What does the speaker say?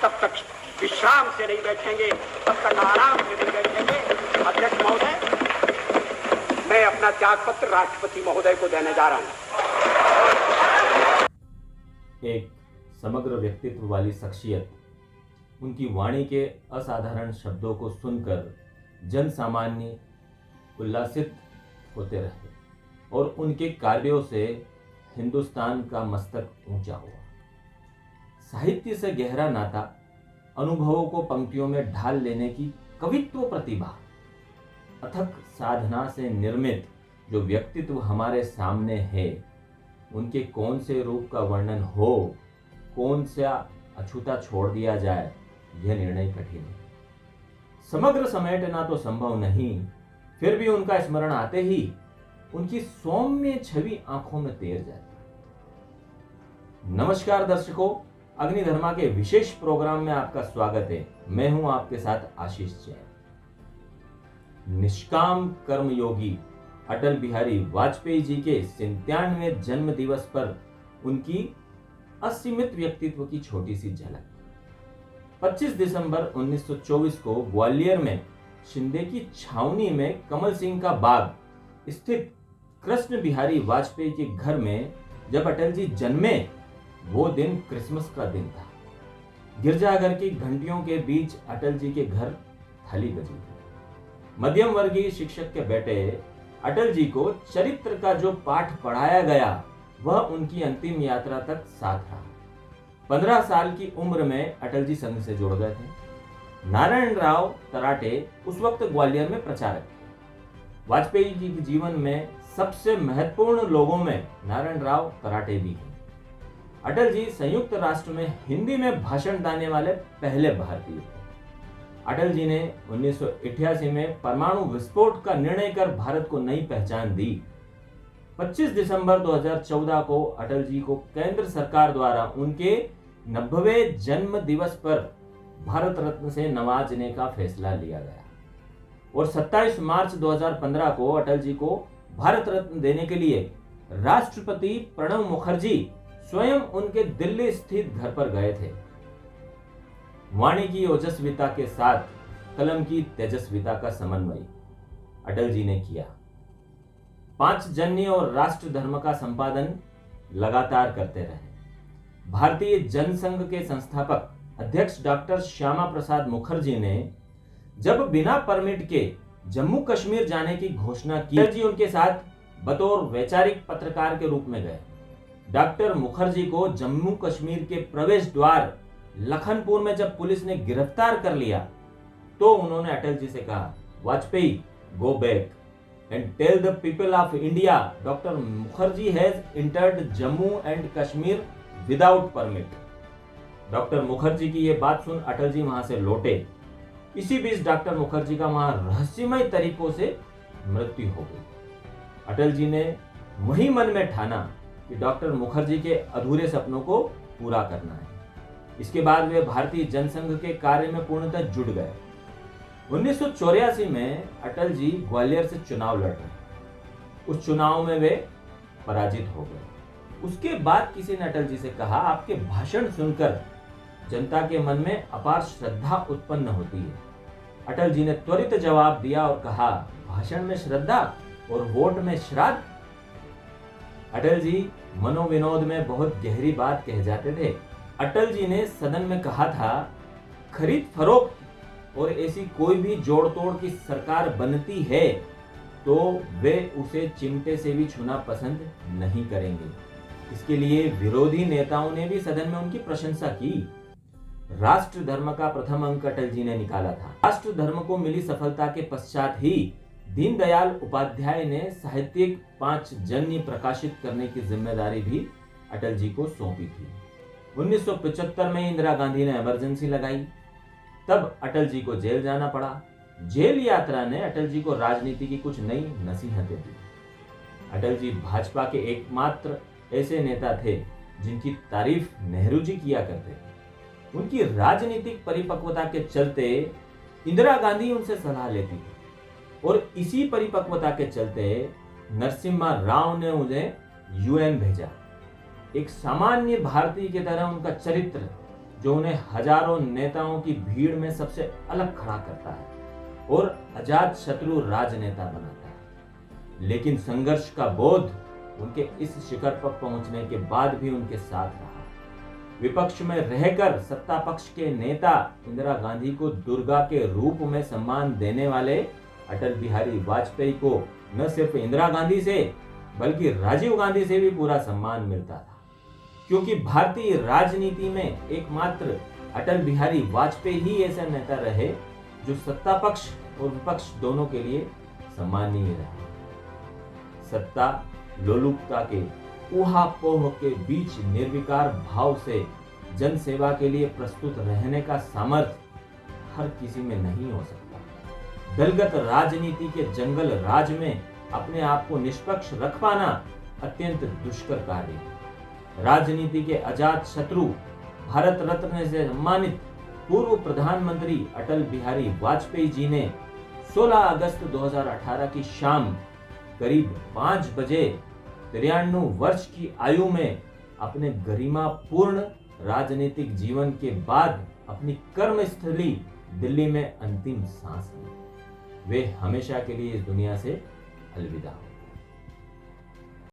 तब तक विश्राम से नहीं बैठेंगे, तब तक आराम से नहीं बैठेंगे। अध्यक्ष महोदय, मैं अपना त्यागपत्र राष्ट्रपति महोदय को देने जा रहा हूं। एक समग्र व्यक्तित्व वाली शख्सियत, उनकी वाणी के असाधारण शब्दों को सुनकर जन सामान्य उल्लासित होते रहे और उनके कार्यों से हिंदुस्तान का मस्तक ऊंचा हुआ। साहित्य से गहरा नाता, अनुभवों को पंक्तियों में ढाल लेने की कवित्व प्रतिभा, अथक साधना से निर्मित जो व्यक्तित्व हमारे सामने है, उनके कौन से रूप का वर्णन हो, कौन सा अछूता छोड़ दिया जाए, यह निर्णय कठिन है। समग्र समेटना तो संभव नहीं, फिर भी उनका स्मरण आते ही उनकी सौम्य छवि आंखों में तैर जाती है। नमस्कार दर्शकों, अग्निधर्मा के विशेष प्रोग्राम में आपका स्वागत है। मैं हूं आपके साथ आशीष जैन। निष्काम कर्मयोगी अटल बिहारी वाजपेयी जी के 97वें जन्म दिवस पर उनकी असीमित व्यक्तित्व की छोटी सी झलक। 25 दिसंबर 1924 को ग्वालियर में शिंदे की छावनी में कमल सिंह का बाग स्थित कृष्ण बिहारी वाजपेयी के घर में जब अटल जी जन्मे, वो दिन क्रिसमस का दिन था। गिरजाघर की घंटियों के बीच अटल जी के घर थाली बजी। मध्यम वर्गीय शिक्षक के बेटे अटल जी को चरित्र का जो पाठ पढ़ाया गया, वह उनकी अंतिम यात्रा तक साथ रहा। 15 साल की उम्र में अटल जी संघ से जुड़ गए थे। नारायण राव तराटे उस वक्त ग्वालियर में प्रचारक थे। वाजपेयी जी के जीवन में सबसे महत्वपूर्ण लोगों में नारायण राव तराटे भी हैं। अटल जी संयुक्त राष्ट्र में हिंदी में भाषण देने वाले पहले भारतीय थे। अटल जी ने 1988 में परमाणु विस्फोट का निर्णय कर भारत को नई पहचान दी। 25 दिसंबर 2014 को अटल जी को केंद्र सरकार द्वारा उनके 90वें जन्म दिवस पर भारत रत्न से नवाजने का फैसला लिया गया और 27 मार्च 2015 को अटल जी को भारत रत्न देने के लिए राष्ट्रपति प्रणब मुखर्जी स्वयं उनके दिल्ली स्थित घर पर गए थे। वाणी की ओजस्विता के साथ कलम की तेजस्विता का समन्वय अटल जी ने किया। पांचजन्य और राष्ट्र धर्म का संपादन लगातार करते रहे। भारतीय जनसंघ के संस्थापक अध्यक्ष डॉक्टर श्यामा प्रसाद मुखर्जी ने जब बिना परमिट के जम्मू कश्मीर जाने की घोषणा की, अटल जी उनके साथ बतौर वैचारिक पत्रकार के रूप में गए। डॉक्टर मुखर्जी को जम्मू कश्मीर के प्रवेश द्वार लखनपुर में जब पुलिस ने गिरफ्तार कर लिया, तो उन्होंने अटल जी से कहा, Vajpayee go back and tell the people of India doctor Mukherjee has entered Jammu and Kashmir without permit. Doctor Mukherjee की यह बात सुन अटल जी वहां से लौटे। इसी बीच डॉक्टर मुखर्जी का वहां रहस्यमय तरीकों से मृत्यु हो गई। अटल जी ने वही मन में ठाना कि डॉक्टर मुखर्जी के अधूरे सपनों को पूरा करना है। इसके बाद वे भारतीय जनसंघ के कार्य में पूर्णतः जुट गए। 1984 में अटल जी ग्वालियर से चुनाव लड़ रहे। उस चुनाव में वे पराजित हो गए। उसके बाद किसी ने अटल जी से कहा, आपके भाषण सुनकर जनता के मन में अपार श्रद्धा उत्पन्न होती है। अटल जी ने त्वरित जवाब दिया और कहा, भाषण में श्रद्धा और वोट में श्राद्ध। अटल जी मनोविनोद में बहुत गहरी बात कह जाते थे। अटल जी ने सदन में कहा था, खरीद फरोख्त और ऐसी कोई भी जोड़ तोड़ की सरकार बनती है तो वे उसे चिमटे से भी छूना पसंद नहीं करेंगे। इसके लिए विरोधी नेताओं ने भी सदन में उनकी प्रशंसा की। राष्ट्र धर्म का प्रथम अंक अटल जी ने निकाला था। राष्ट्र धर्म को मिली सफलता के पश्चात ही दीनदयाल उपाध्याय ने साहित्यिक पांचजन्य प्रकाशित करने की जिम्मेदारी भी अटल जी को सौंपी थी। 1975 में इंदिरा गांधी ने इमरजेंसी लगाई, तब अटल जी को जेल जाना पड़ा। जेल यात्रा ने अटल जी को राजनीति की कुछ नई नसीहतें दी। अटल जी भाजपा के एकमात्र ऐसे नेता थे जिनकी तारीफ नेहरू जी किया करते थे। उनकी राजनीतिक परिपक्वता के चलते इंदिरा गांधी उनसे सलाह लेती थी और इसी परिपक्वता के चलते नरसिम्हा राव ने उन्हें यूएन भेजा। एक सामान्य भारतीय की तरह उनका चरित्र जो उन्हें हजारों नेताओं की भीड़ में सबसे अलग खड़ा करता है और अजात शत्रु राजनेता बनाता है। लेकिन संघर्ष का बोध उनके इस शिखर पर पहुंचने के बाद भी उनके साथ रहा। विपक्ष में रहकर सत्ता पक्ष के नेता इंदिरा गांधी को दुर्गा के रूप में सम्मान देने वाले अटल बिहारी वाजपेयी को न सिर्फ इंदिरा गांधी से बल्कि राजीव गांधी से भी पूरा सम्मान मिलता था, क्योंकि भारतीय राजनीति में एकमात्र अटल बिहारी वाजपेयी ही ऐसा नेता रहे जो सत्ता पक्ष और विपक्ष दोनों के लिए सम्मानीय रहे। सत्ता लोलुपता के ऊहापोह के बीच निर्विकार भाव से जन सेवा के लिए प्रस्तुत रहने का सामर्थ्य हर किसी में नहीं हो सकता। दलगत राजनीति के जंगल राज में अपने आप को निष्पक्ष रख पाना अत्यंत दुष्कर कार्य है। राजनीति के अजात शत्रु भारत रत्न से सम्मानित पूर्व प्रधानमंत्री अटल बिहारी वाजपेयी जी ने 16 अगस्त 2018 की शाम करीब 5 बजे 93 वर्ष की आयु में अपने गरिमापूर्ण राजनीतिक जीवन के बाद अपनी कर्मस्थली दिल्ली में अंतिम सांस ली। वे हमेशा के लिए इस दुनिया से अलविदा हो।